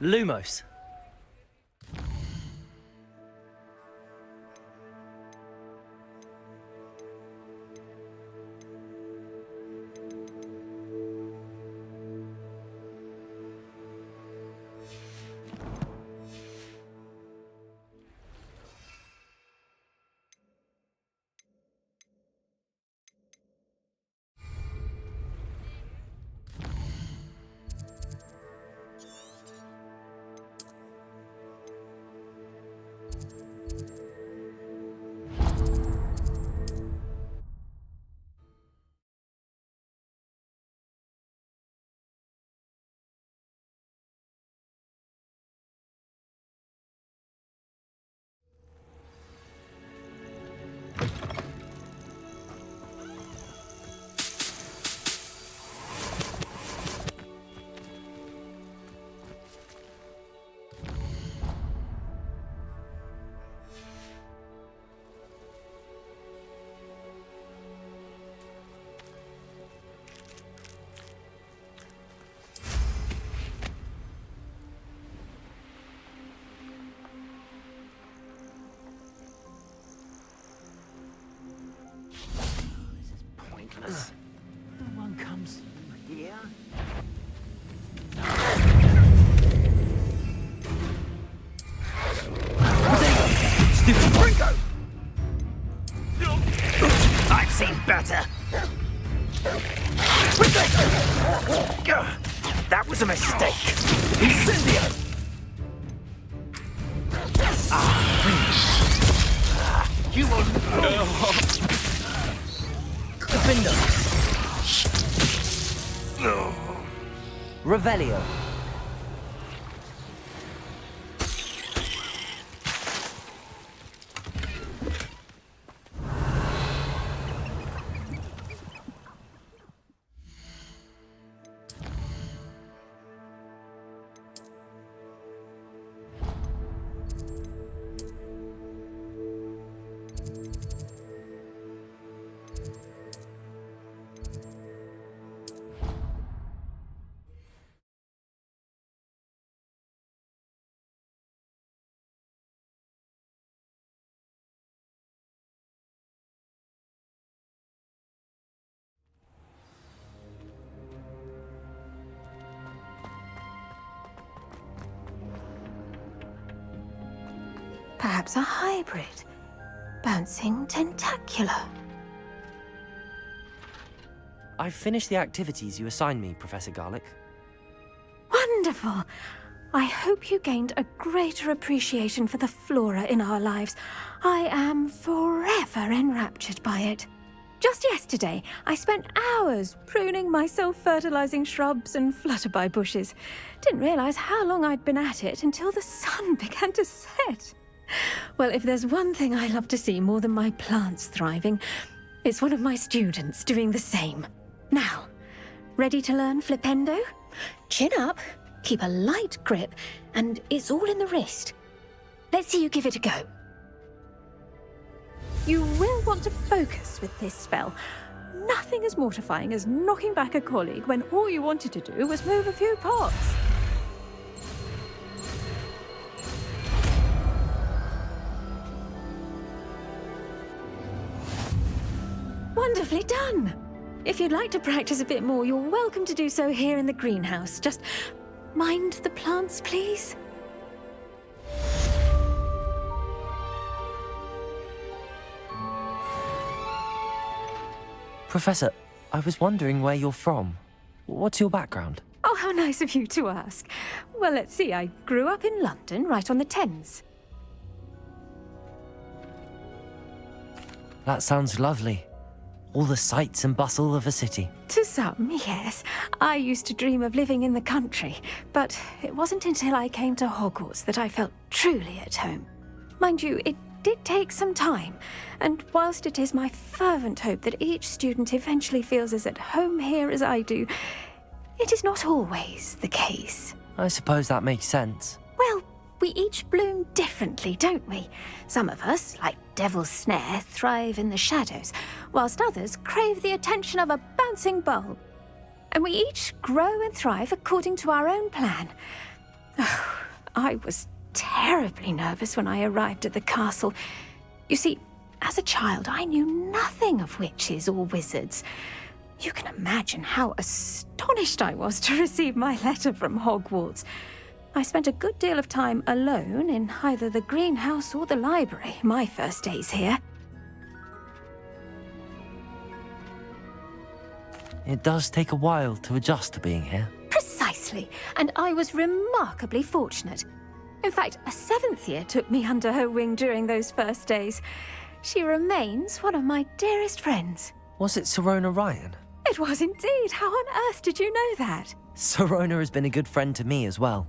Lumos. No one comes here. Stupid Ringo! I've seen better. That was a mistake. Incendio! You will... Defender. Revelio. Perhaps a hybrid. Bouncing tentacular. I've finished the activities you assigned me, Professor Garlick. Wonderful! I hope you gained a greater appreciation for the flora in our lives. I am forever enraptured by it. Just yesterday, I spent hours pruning my self-fertilizing shrubs and flutterby bushes. Didn't realize how long I'd been at it until the sun began to set. Well, if there's one thing I love to see more than my plants thriving, it's one of my students doing the same. Now, ready to learn flipendo? Chin up, keep a light grip, and it's all in the wrist. Let's see you give it a go. You will want to focus with this spell. Nothing as mortifying as knocking back a colleague when all you wanted to do was move a few pots. Wonderfully done! If you'd like to practice a bit more, you're welcome to do so here in the greenhouse. Just mind the plants, please. Professor, I was wondering where you're from. What's your background? Oh, how nice of you to ask. Well, let's see. I grew up in London, right on the Thames. That sounds lovely. All the sights and bustle of a city. To some, yes. I used to dream of living in the country, but it wasn't until I came to Hogwarts that I felt truly at home. Mind you, it did take some time, and whilst it is my fervent hope that each student eventually feels as at home here as I do, it is not always the case. I suppose that makes sense. Well, we each bloom differently, don't we? Some of us, like Devil's Snare, thrive in the shadows, whilst others crave the attention of a bouncing bulb. And we each grow and thrive according to our own plan. I was terribly nervous when I arrived at the castle. You see, as a child, I knew nothing of witches or wizards. You can imagine how astonished I was to receive my letter from Hogwarts. I spent a good deal of time alone in either the greenhouse or the library my first days here. It does take a while to adjust to being here. Precisely, and I was remarkably fortunate. In fact, a 7th year took me under her wing during those first days. She remains one of my dearest friends. Was it Sirona Ryan? It was indeed. How on earth did you know that? Sirona has been a good friend to me as well.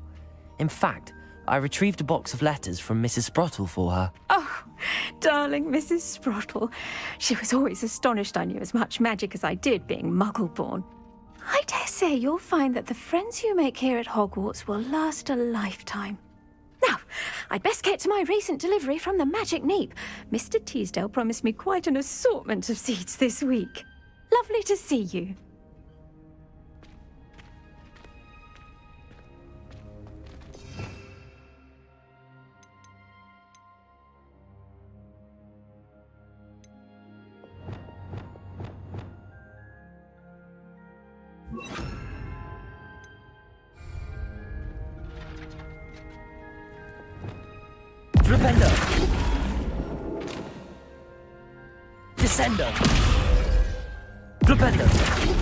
In fact, I retrieved a box of letters from Mrs. Sprottle for her. Oh, darling Mrs. Sprottle. She was always astonished I knew as much magic as I did, being Muggle-born. I dare say you'll find that the friends you make here at Hogwarts will last a lifetime. Now, I'd best get to my recent delivery from the Magic Neep. Mr. Teasdale promised me quite an assortment of seeds this week. Lovely to see you. Flipendo! Descendo! Flipendo!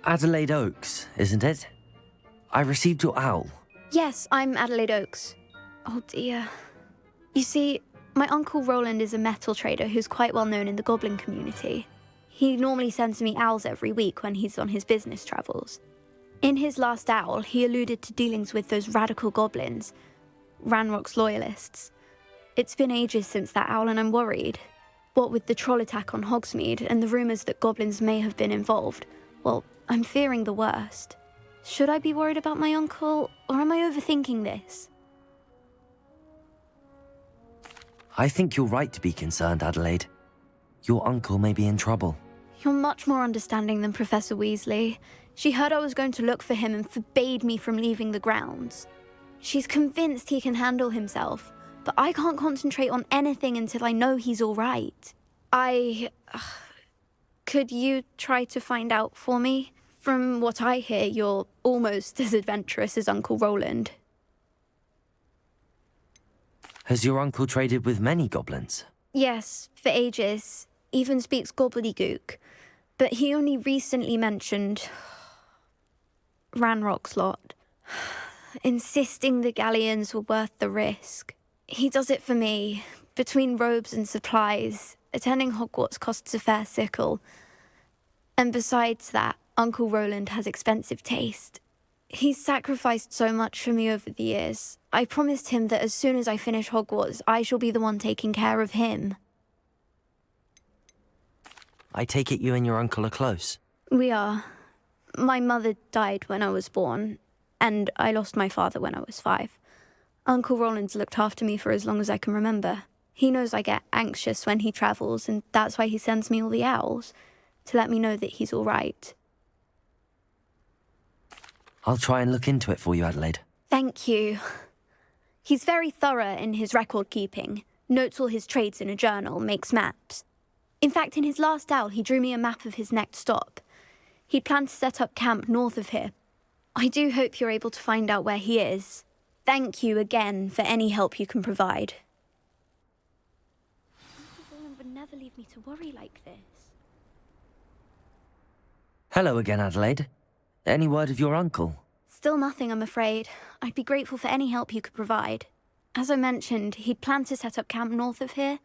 Adelaide Oaks, isn't it? I received your owl. Yes, I'm Adelaide Oaks. Oh dear. You see, my Uncle Roland is a metal trader who's quite well known in the goblin community. He normally sends me owls every week when he's on his business travels. In his last owl, he alluded to dealings with those radical goblins, Ranrock's loyalists. It's been ages since that owl and I'm worried. What with the troll attack on Hogsmeade and the rumours that goblins may have been involved, well, I'm fearing the worst. Should I be worried about my uncle, or am I overthinking this? I think you're right to be concerned, Adelaide. Your uncle may be in trouble. You're much more understanding than Professor Weasley. She heard I was going to look for him and forbade me from leaving the grounds. She's convinced he can handle himself, but I can't concentrate on anything until I know he's all right. Could you try to find out for me? From what I hear, you're almost as adventurous as Uncle Roland. Has your uncle traded with many goblins? Yes, for ages. Even speaks gobbledygook. But he only recently mentioned Ranrock's lot, insisting the galleons were worth the risk. He does it for me. Between robes and supplies, attending Hogwarts costs a fair sickle. And besides that, Uncle Roland has expensive taste. He's sacrificed so much for me over the years. I promised him that as soon as I finish Hogwarts, I shall be the one taking care of him. I take it you and your uncle are close. We are. My mother died when I was born, and I lost my father when I was 5. Uncle Roland's looked after me for as long as I can remember. He knows I get anxious when he travels, and that's why he sends me all the owls, to let me know that he's all right. I'll try and look into it for you, Adelaide. Thank you. He's very thorough in his record keeping, notes all his trades in a journal, makes maps. In fact, in his last owl, he drew me a map of his next stop. He planned to set up camp north of here. I do hope you're able to find out where he is. Thank you again for any help you can provide. Uncle Roland would never leave me to worry like this. Hello again, Adelaide. Any word of your uncle? Still nothing, I'm afraid. I'd be grateful for any help you could provide. As I mentioned, he'd planned to set up camp north of here.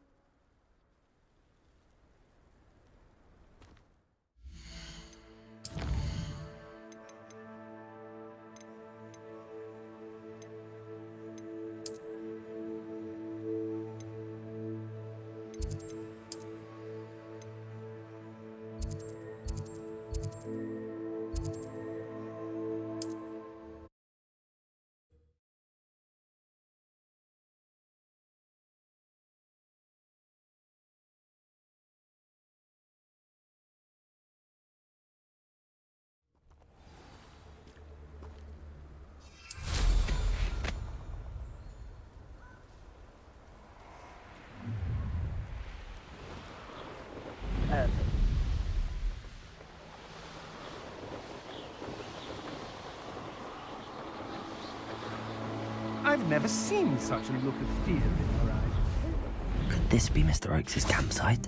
I've never seen such a look of fear in her eyes. Could this be Mr. Oakes' campsite?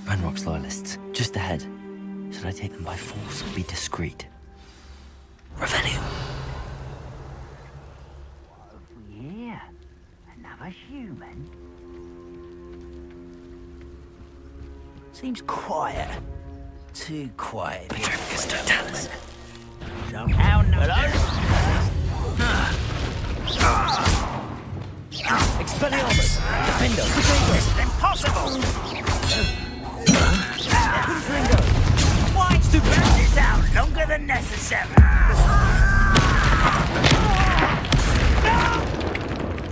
Ranrock's loyalists, just ahead. Should I take them by force or be discreet? Revelio! Yeah, another human. Seems quiet. Too quiet. Mr. Tallis. Somehow noticed. Expelliarmus! Defendo! It's impossible! Why stupid this out longer than necessary?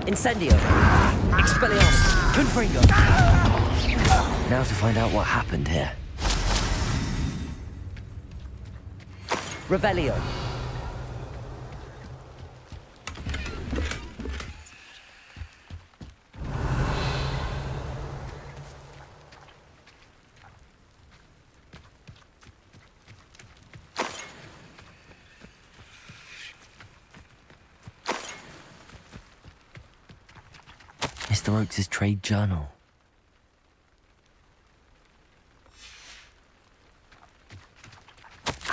Incendio! Expelliarmus! Confringo! Now to find out what happened here. Revelio! Mr. Oakes' trade journal.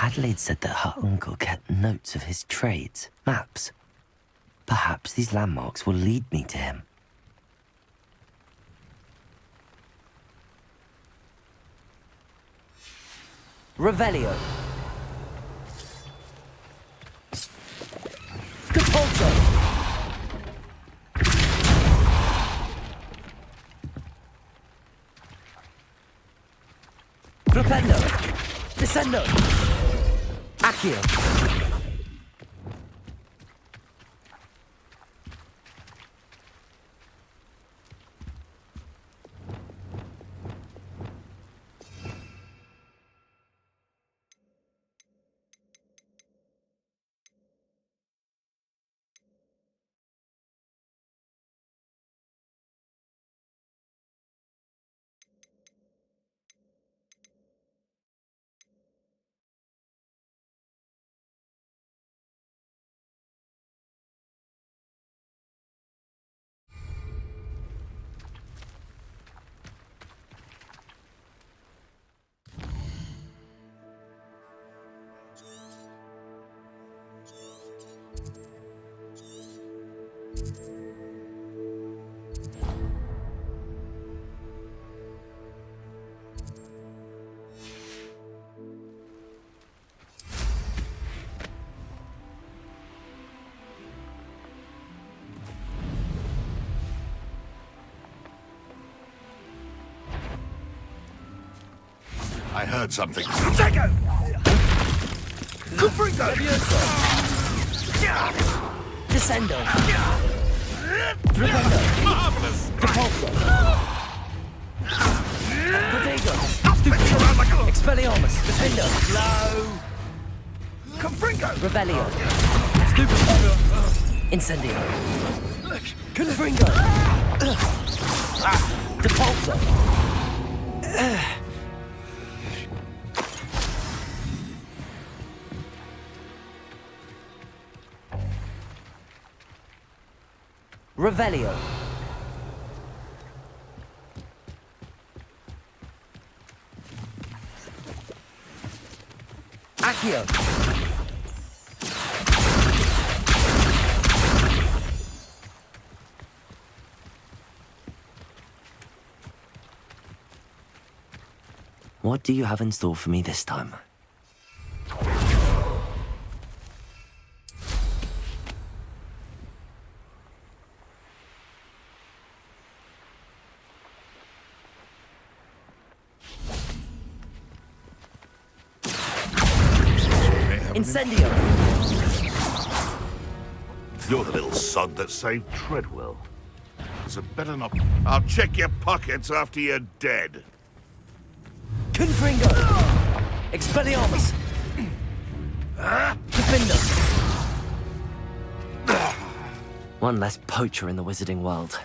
Adelaide said that her uncle kept notes of his trades, maps. Perhaps these landmarks will lead me to him. Revelio. Capulso. Flipendo. Descendo. Accio. I heard something. Tego! Confringo! Descendo. Flipendo. Marvelous! Capulso. Protego. Spin around like a... Expelliarmus. Defendo. Low. Confringo! Revelio. Stupid. Incendio. Confringo. Depulso. Revelio. Accio. What do you have in store for me this time? Incendio! You're the little sod that saved Treadwell. So better not... I'll check your pockets after you're dead. Confringo! Expelliarmus! Defender! One less poacher in the wizarding world.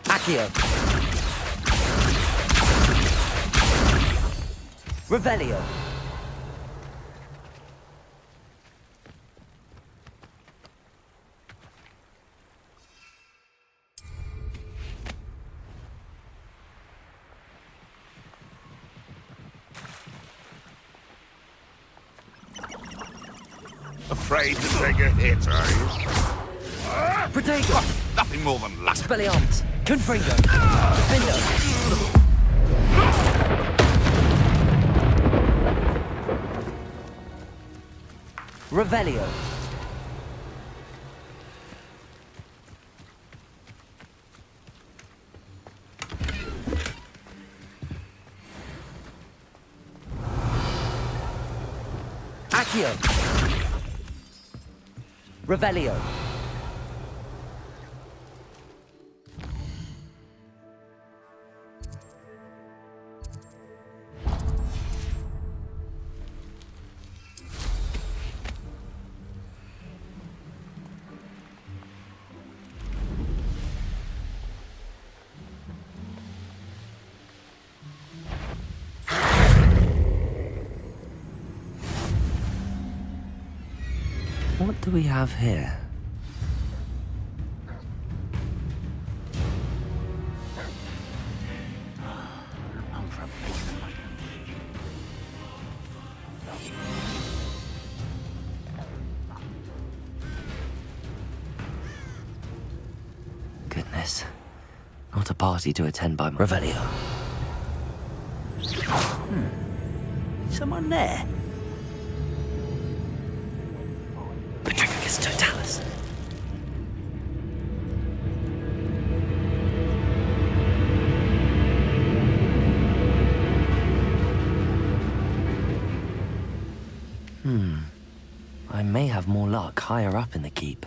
Accio! Revelio! Afraid to take a hit, are you? Protego! Nothing more than luck. Expelliarmus! Confringo! Defendo! Revelio! Accio! Revelio! What do we have here? a party to attend by Revelio. Someone there? Petrificus Totalis. I may have more luck higher up in the keep.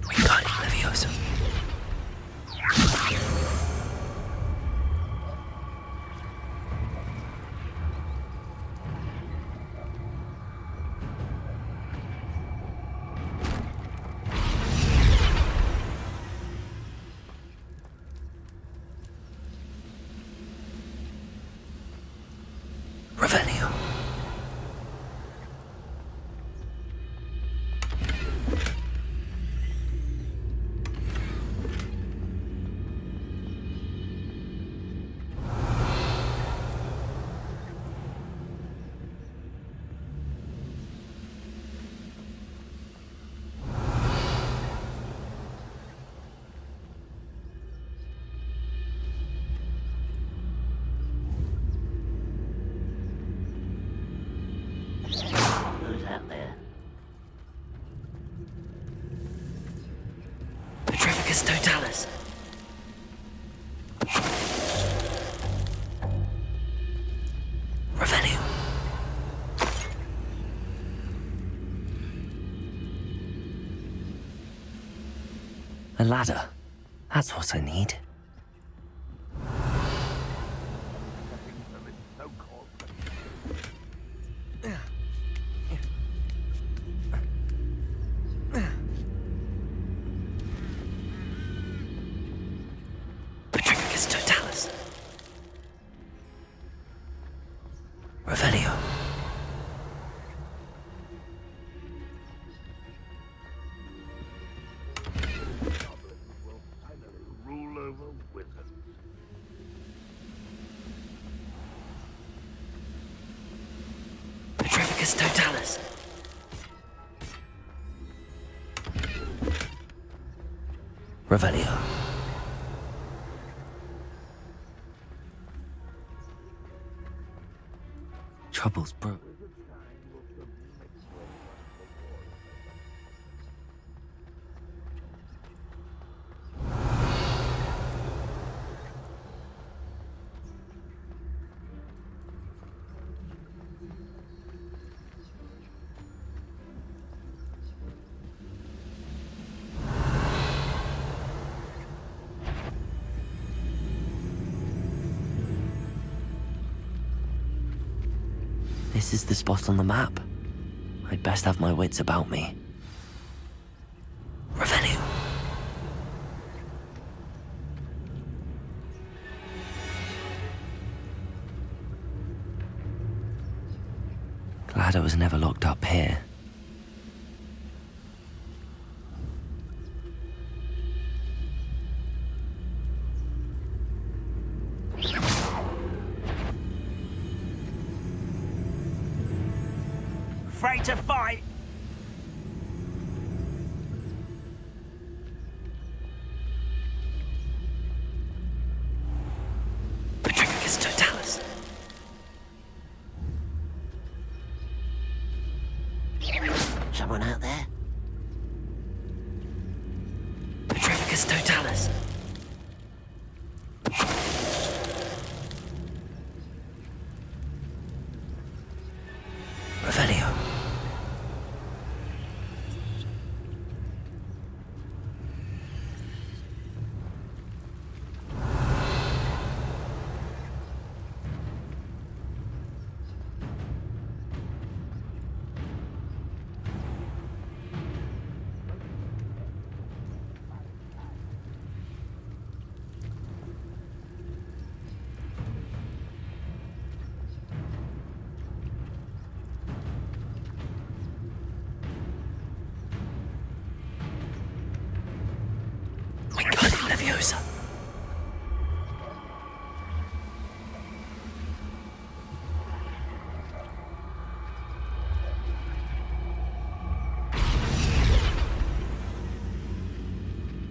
Wingardium Leviosa. Revelio. Who's out there? Petrificus Totalis. Revelio. A ladder. That's what I need. Petrificus Totalis. Revelio. Rule over wizards. Petrificus Totalis. Revelio. Trouble's brew. This is the spot on the map. I'd best have my wits about me. Revelio. Glad I was never locked up here. Afraid to fight? Petrificus Totalis. Someone out there? Petrificus Totalis. Revelio.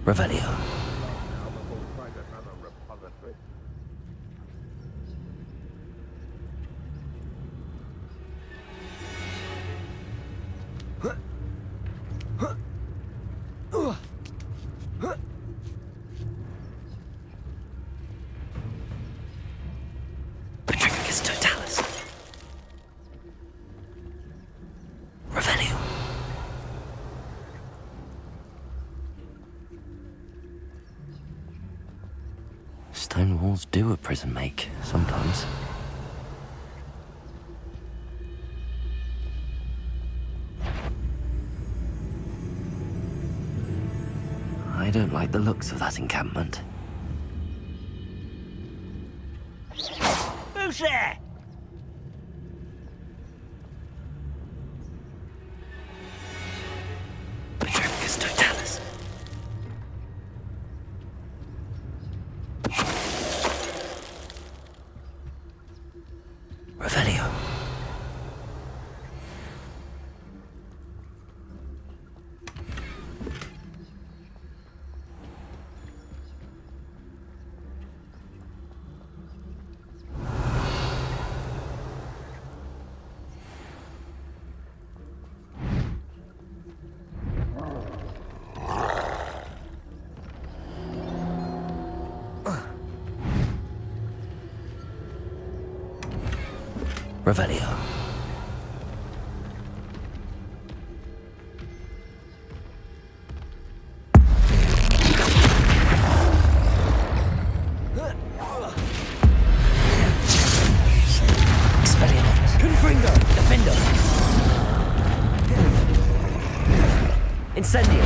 Revelio. Petrificus totalis. Revelio. Stone walls do a prison make, sometimes. I don't like the looks of that encampment. Who's there? Petrificus totalis. Revelio. Revelio. Expelliarmus. Confringo. Defendo. Incendio.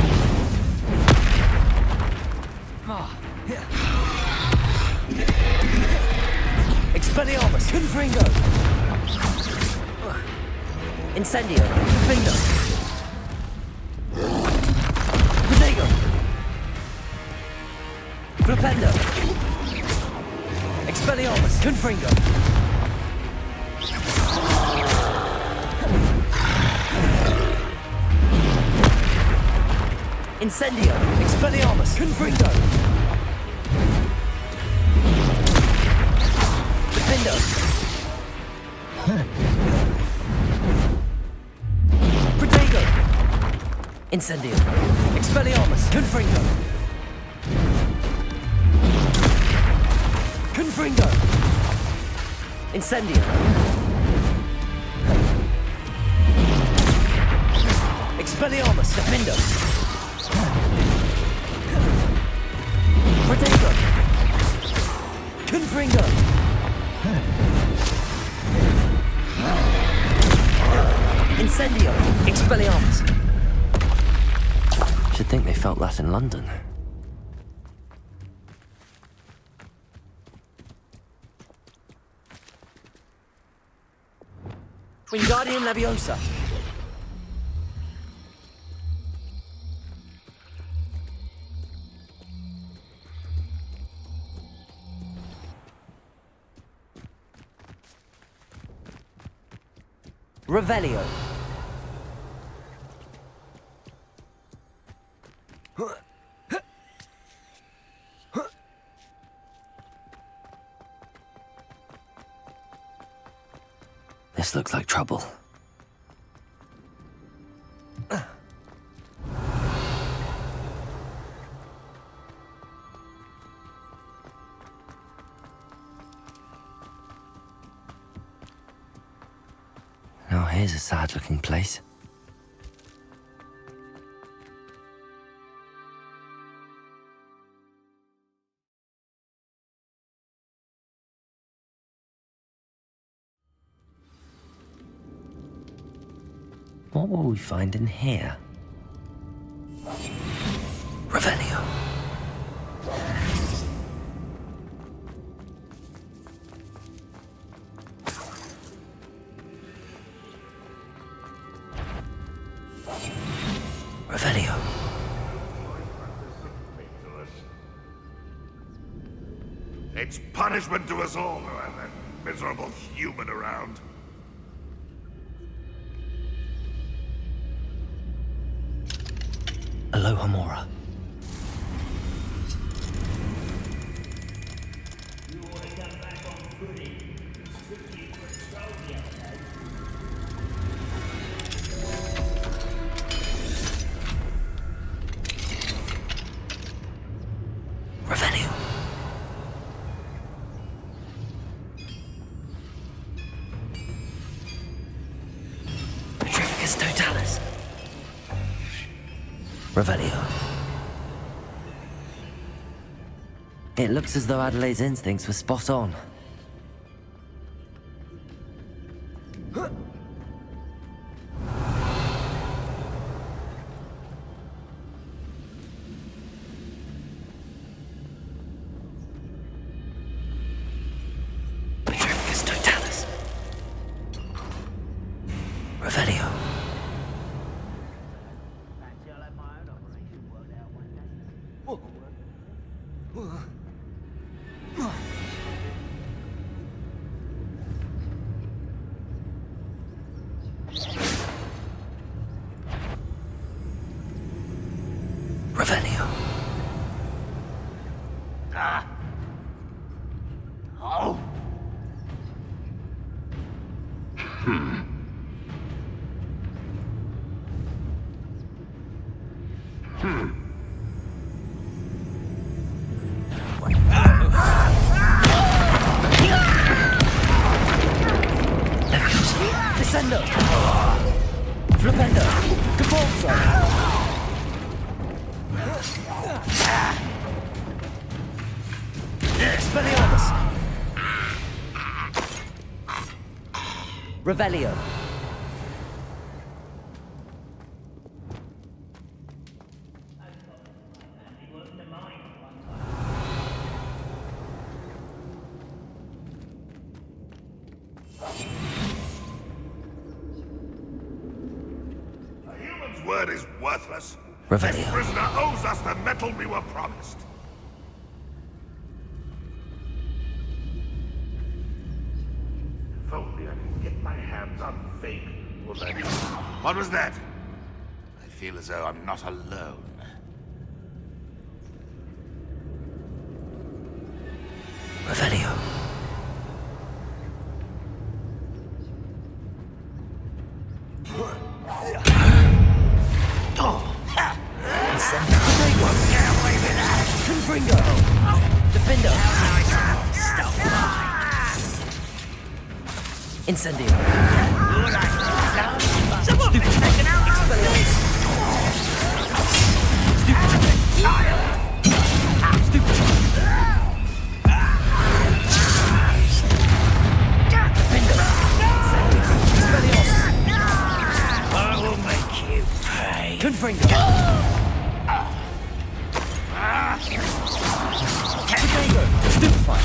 Expelliarmus. Confringo. Incendio. Defendo. Protego. Flipendo. Expelliarmus. Confringo. Incendio. Expelliarmus. Confringo. Defendo. Protego. Incendio. Expelliarmus. Confringo. Confringo. Incendio. Expelliarmus. Defendo. Protego. Confringo. Incendio. Expelliarmus. Should think they felt that in London. Wingardium Leviosa. Revelio. This looks like trouble. Now here's a sad-looking place. What will we find in here? Revelio. Revelio. It's punishment to us all to have that miserable human around. Aloha Mora. Revelio. It looks as though Adelaide's instincts were spot on. Petrificus totalis. Revelio. Revelio. Oh. Descendo. Flipendo. Capulso. Expelliarmus. Revelio. A human's word is worthless. Revelio. This prisoner owes us the metal we were promised. If only I could get my hands on fake bullet. What was that? I feel as though I'm not alone. Revelio. Confringo. Defendo. Incendio. Stupid. Expelliarmus. Stupid. Stupid. Defendo. Expelliarmus. I will make you pay. Confringo. Potato. Stupefy.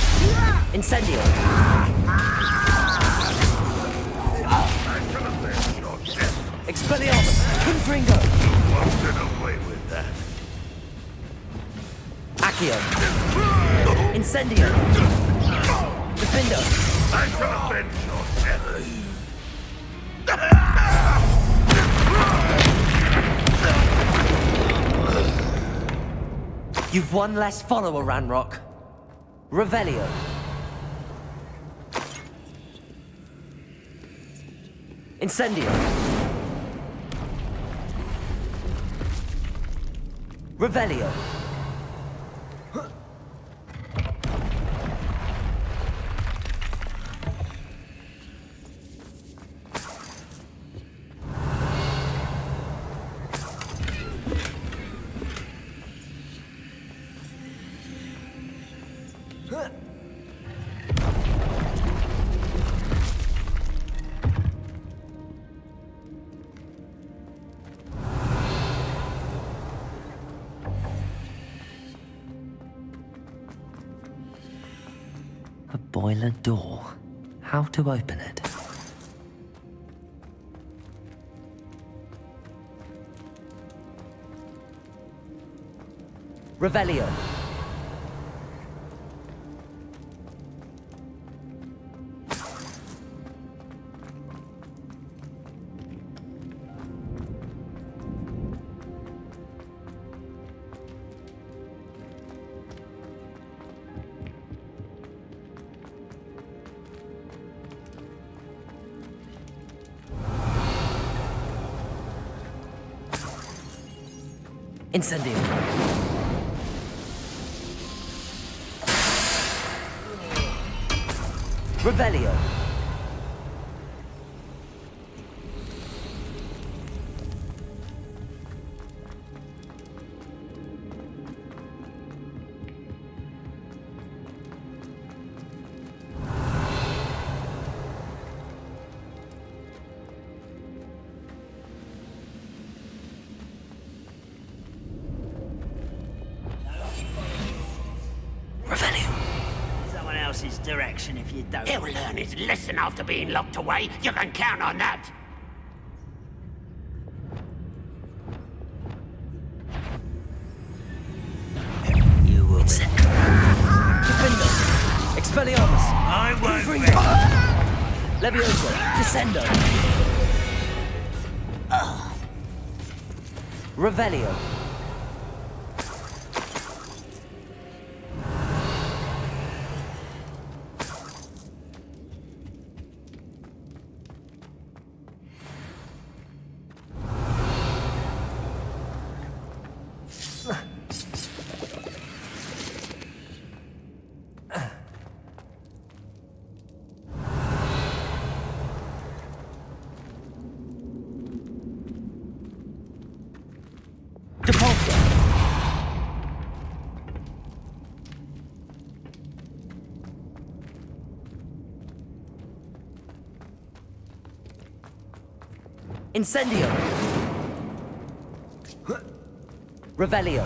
Incendio. Expelliarmus. Confringo. Won't get away with that. Accio. Incendio. Defendo. I shall avenge your death. You've one less follower, Ranrock. Revelio. Incendio. Revelio. A boiler door. How to open it? Revelio. Incendio. Revelio. else's direction if you don't. He'll learn his lesson after being locked away. You can count on that. You will be. Defender! Expelliarmus! I won't be. Levioso! Descendo! Revelio! Depulso! Incendio! Revelio!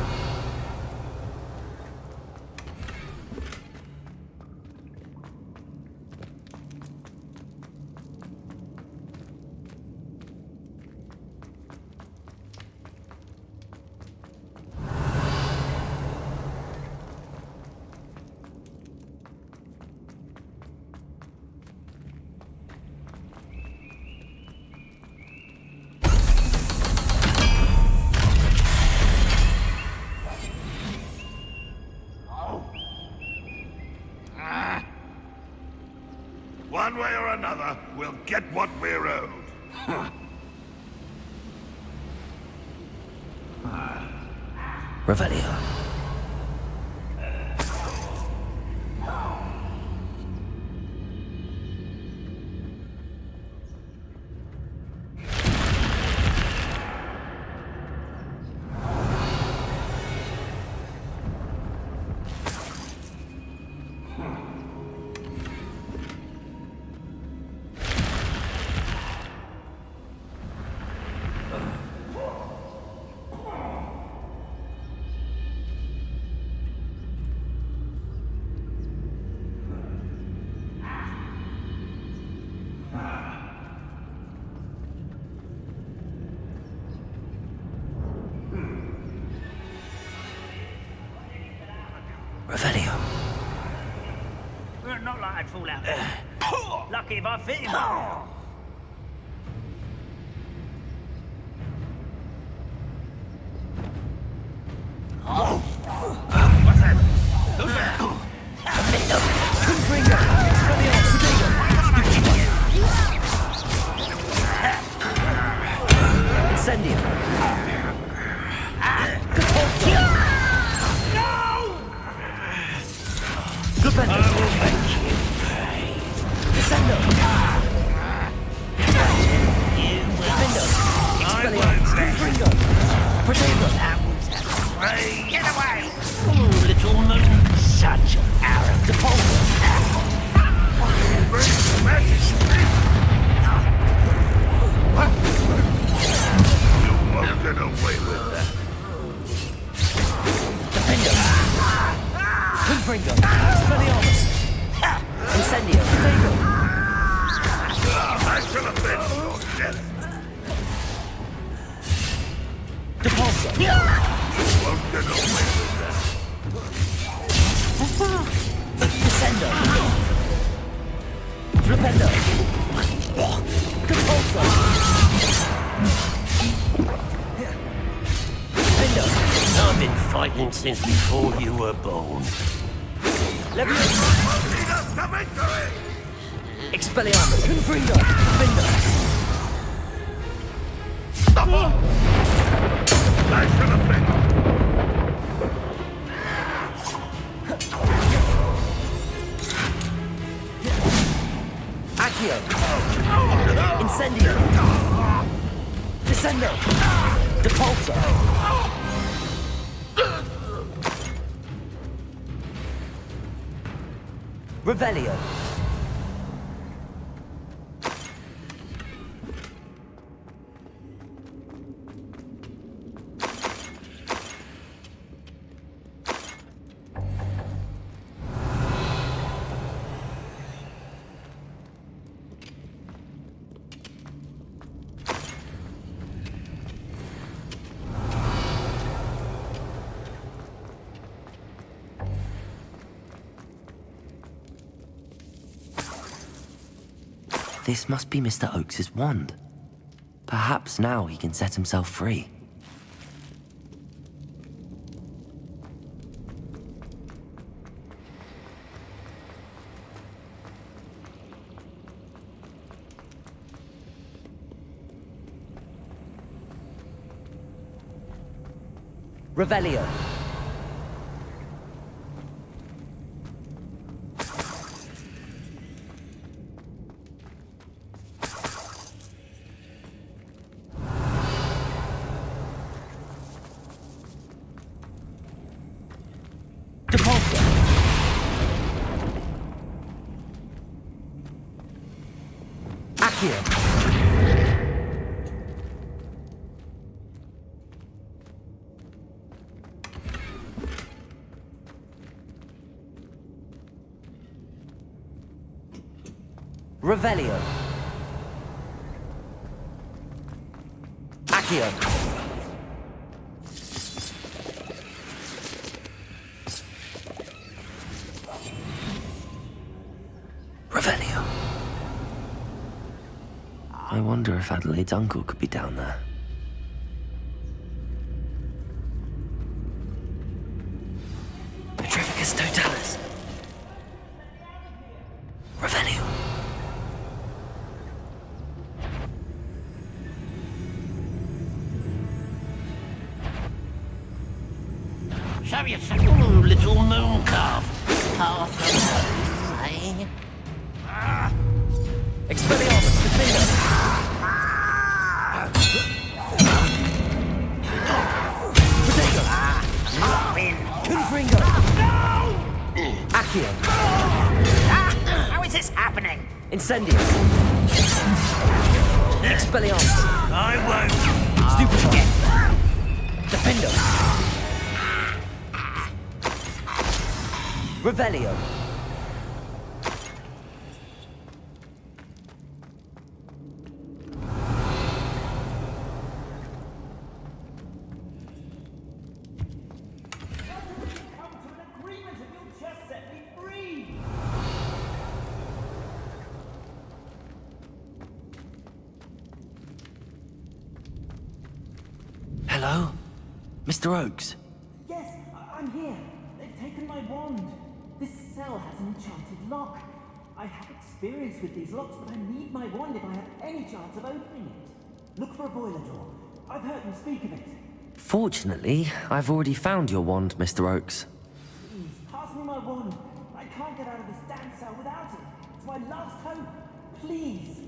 One way or another, we'll get what we're owed. Revelio! Revelio! Well, not like I'd fall out there. Lucky if I fit him up. What's that? Who's there? Confringo! Expelliarmus! Incendio! Depulso! Defender! I will make you pay. Descendo! You will. Defender! I Expelliarmus! won't let. Confringo! Protego! That was a great. Get away! Oh, little moon. Such an arrogant. Depulso! You won't get away with that. Defender! Confringo! Expelliarmus! Incendio! Protego! I shall avenge your death. Depulso! You won't get away with that. Descendo! Flipendo! Depulso! Defendo! I've been fighting since before you were born. Levioso! Lead us to victory! Expelliarmus! Confringo! Defender! I shall avenge. Accio! Incendio! Descendo! Depulso! Revelio! This must be Mr. Oakes's wand. Perhaps now he can set himself free. Revelio. Depulso. Accio. Revelio. Accio. Revelio. I wonder if Adelaide's uncle could be down there. Petrificus totalis. Revelio. Show yourself, ooh, little moon calf. Far from home, eh? Expelliarmus, Defender. Protego. Win. Confringo. Accio. How is this happening? Incendius. Expelliarmus. I won't. Stupefy. Defender. Revelio. Hello? Mr. Oakes? Yes, I'm here. They've taken my wand. This cell has an enchanted lock. I have experience with these locks, but I need my wand if I have any chance of opening it. Look for a boiler door. I've heard them speak of it. Fortunately, I've already found your wand, Mr. Oakes. Please, pass me my wand. I can't get out of this damn cell without it. It's my last hope. Please.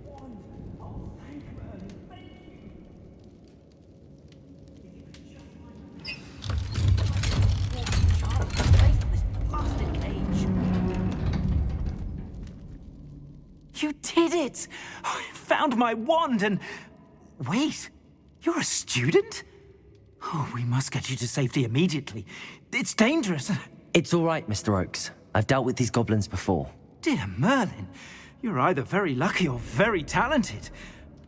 My wand. Oh, thank you, Ernie. Thank you. If you could just find placed on this blasted cage. You did it! I found my wand and... Wait, you're a student? Oh, we must get you to safety immediately. It's dangerous. It's all right, Mr. Oakes. I've dealt with these goblins before. Dear Merlin, you're either very lucky or very talented.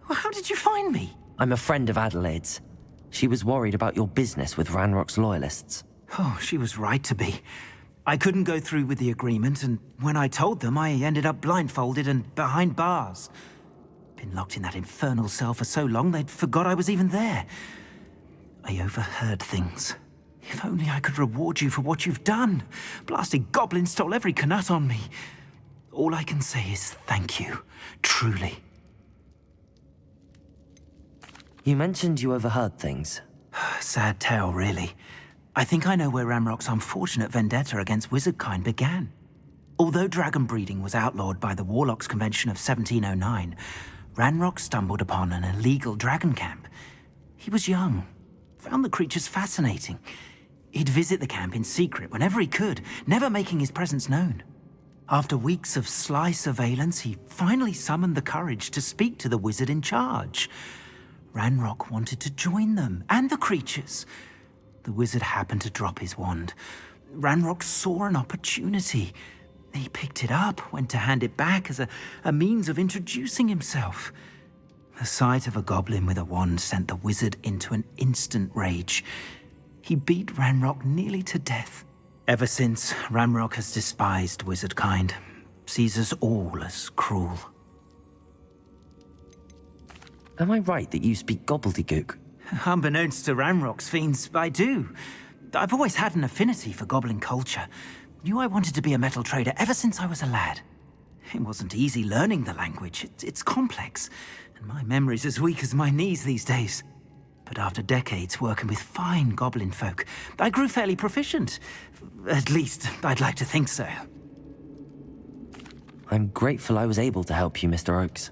Well, how did you find me? I'm a friend of Adelaide's. She was worried about your business with Ranrock's loyalists. Oh, she was right to be. I couldn't go through with the agreement, and when I told them, I ended up blindfolded and behind bars. Been locked in that infernal cell for so long, they'd forgot I was even there. I overheard things. If only I could reward you for what you've done. Blasted goblin stole every canut on me. All I can say is thank you, truly. You mentioned you overheard things. Sad tale, really. I think I know where Ranrock's unfortunate vendetta against wizardkind began. Although dragon breeding was outlawed by the Warlocks Convention of 1709, Ranrock stumbled upon an illegal dragon camp. He was young, found the creatures fascinating. He'd visit the camp in secret whenever he could, never making his presence known. After weeks of sly surveillance, he finally summoned the courage to speak to the wizard in charge. Ranrock wanted to join them, and the creatures. The wizard happened to drop his wand. Ranrock saw an opportunity. He picked it up, went to hand it back as a means of introducing himself. The sight of a goblin with a wand sent the wizard into an instant rage. He beat Ranrock nearly to death. Ever since, Ranrock has despised wizardkind. sees us all as cruel. Am I right that you speak gobbledygook? Unbeknownst to Ranrock's fiends, I do. I've always had an affinity for goblin culture. Knew I wanted to be a metal trader ever since I was a lad. It wasn't easy learning the language. It's complex, and my memory's as weak as my knees these days. But after decades working with fine goblin folk, I grew fairly proficient. At least, I'd like to think so. I'm grateful I was able to help you, Mr. Oakes.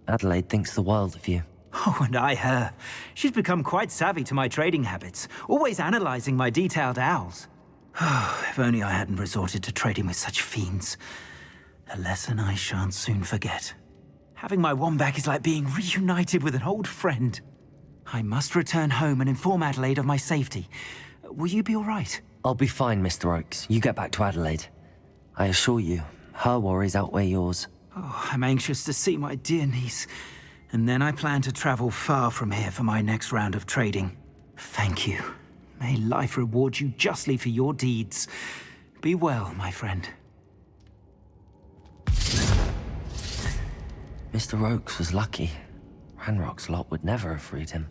Adelaide thinks the world of you. Oh, and I her. She's become quite savvy to my trading habits, always analyzing my detailed owls. If only I hadn't resorted to trading with such fiends. A lesson I shan't soon forget. Having my wombat is like being reunited with an old friend. I must return home and inform Adelaide of my safety. Will you be all right? I'll be fine, Mr. Oakes. You get back to Adelaide. I assure you, her worries outweigh yours. Oh, I'm anxious to see my dear niece. And then I plan to travel far from here for my next round of trading. Thank you. May life reward you justly for your deeds. Be well, my friend. Mr. Oakes was lucky. Ranrock's lot would never have freed him.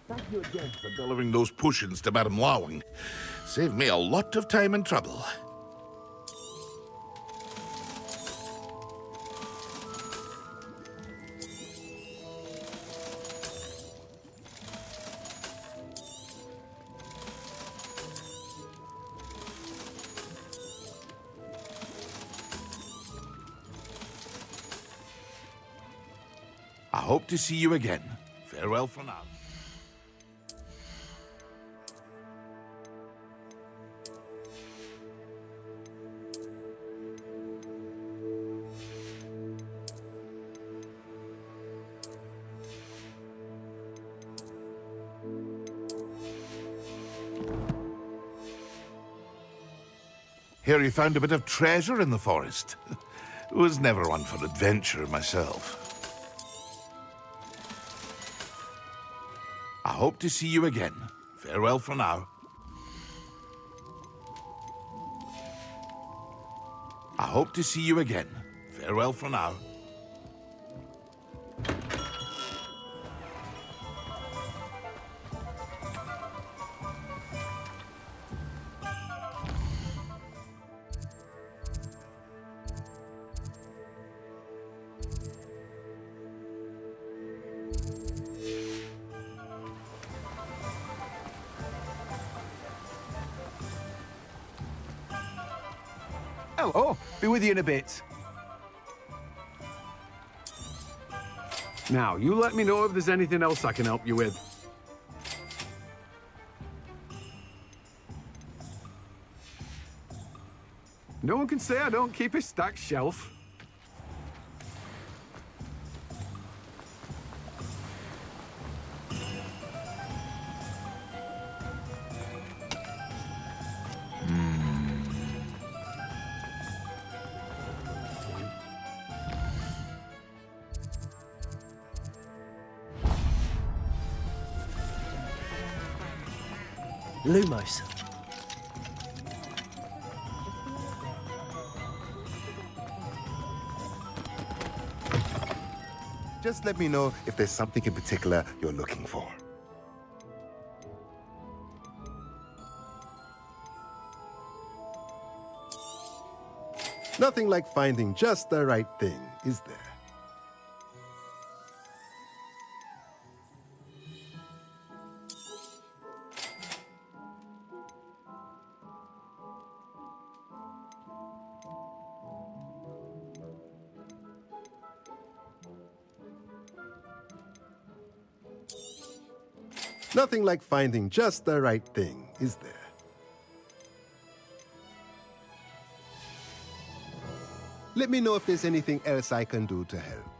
Thank you again for delivering those potions to Madame Lawing. Saved me a lot of time and trouble. I hope to see you again. Farewell for now. Hear you found a bit of treasure in the forest. Was never one for adventure myself. I hope to see you again. Farewell for now. I hope to see you again. Farewell for now. Hello. Be with you in a bit. Now, you let me know if there's anything else I can help you with. No one can say I don't keep a stacked shelf. Lumos. Just let me know if there's something in particular you're looking for. Nothing like finding just the right thing, is there? Nothing like finding just the right thing, is there? Let me know if there's anything else I can do to help.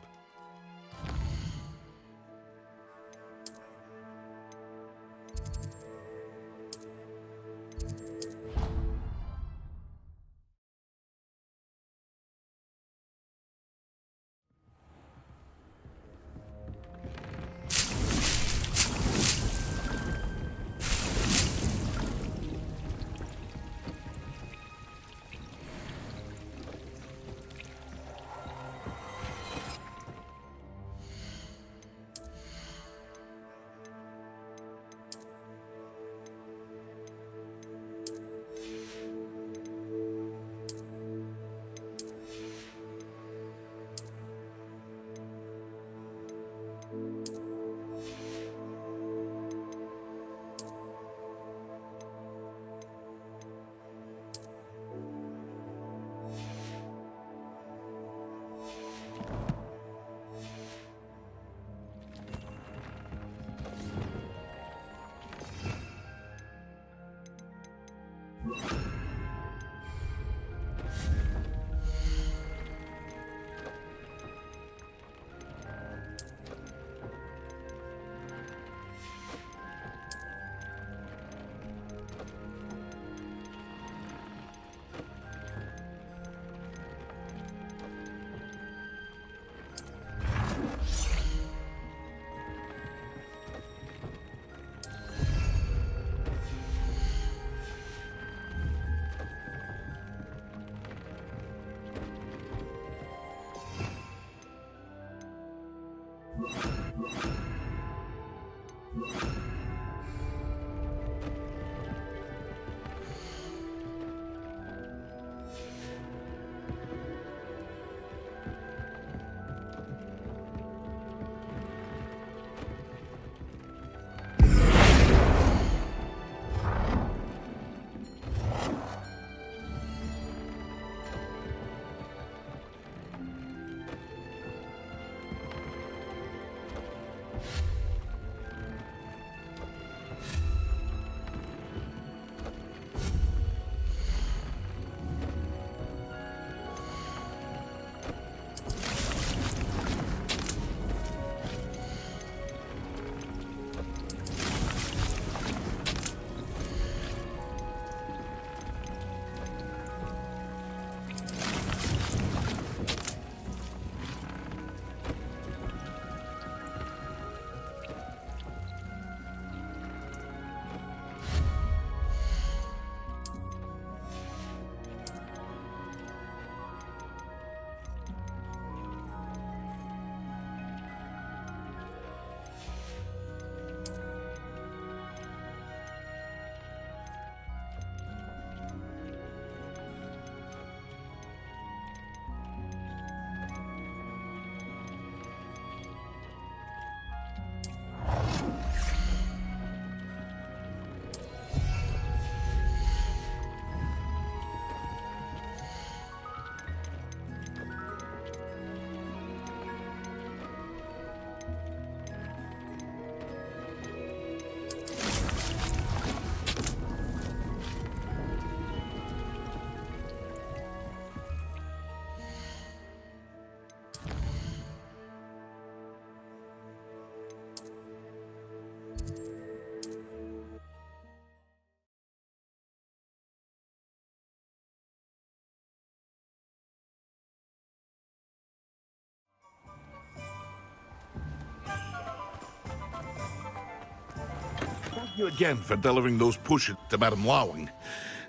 You again for delivering those pushes to Madame Lawing.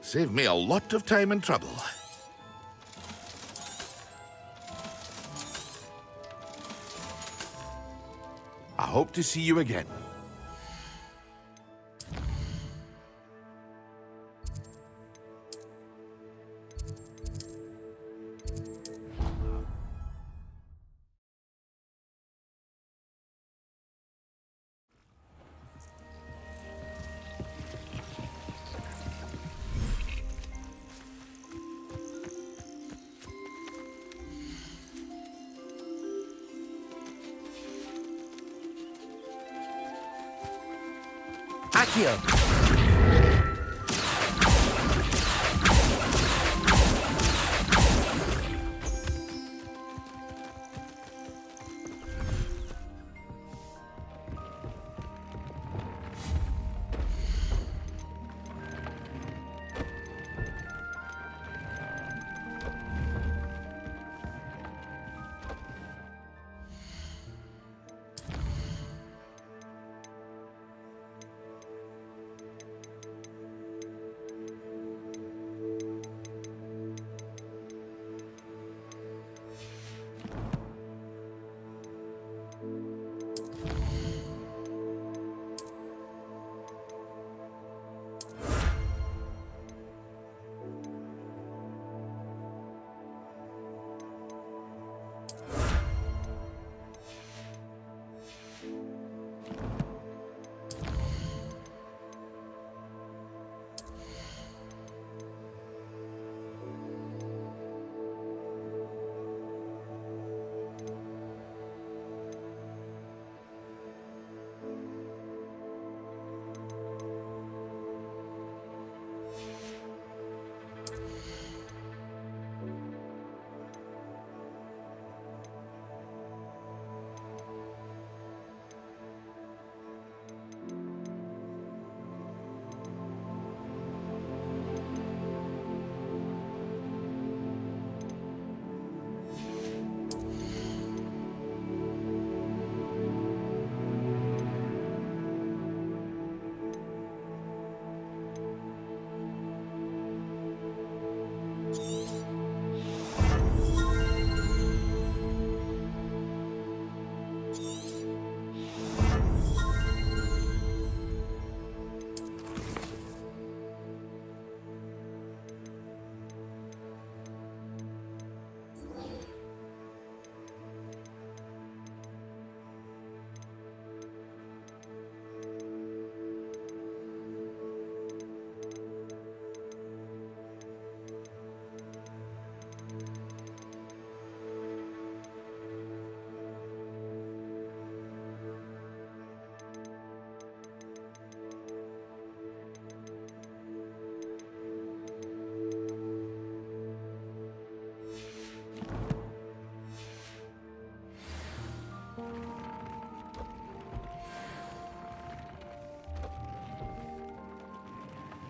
Saved me a lot of time and trouble. I hope to see you again. Accio.